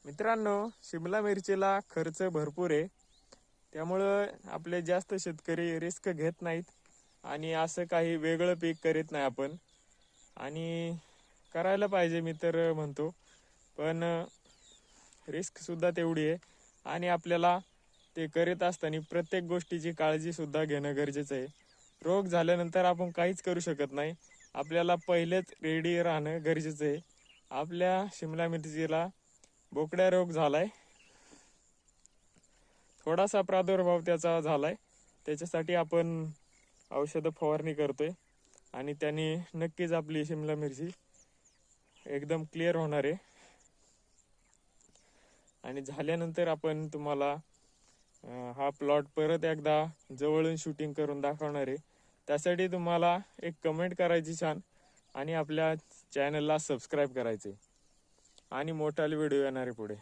मित्रांनो, शिमला मिरचीला खर्च भरपूर आहे, त्यामुळं आपले जास्त शेतकरी रिस्क घेत नाहीत आणि असं काही वेगळं पीक करीत नाही आपण. आणि करायला पाहिजे मी तर म्हणतो, पण रिस्क सुद्धा तेवढी आहे आणि आपल्याला ते करीत असताना प्रत्येक गोष्टीची काळजी सुद्धा घेणं गरजेचं आहे. रोग झाल्यानंतर आपण काहीच करू शकत नाही, आपल्याला पहिलेच रेडी राहणं गरजेचं आहे. आपल्या शिमला मिरचीला बोकड्या रोग झालाय, थोडासा प्रादुर्भाव त्याचा झालाय, त्याच्यासाठी आपण औषध फवारणी करतोय आणि त्याने नक्कीच आपली शिमला मिरची एकदम क्लिअर होणार आहे. आणि झाल्यानंतर आपण तुम्हाला हा प्लॉट परत एकदा जवळून शूटिंग करून दाखवणार आहे. त्यासाठी तुम्हाला एक कमेंट करायची छान आणि आपल्या चॅनलला सबस्क्राईब करायचे आणि मोठाले व्हिडिओ येणार आहे पुढे.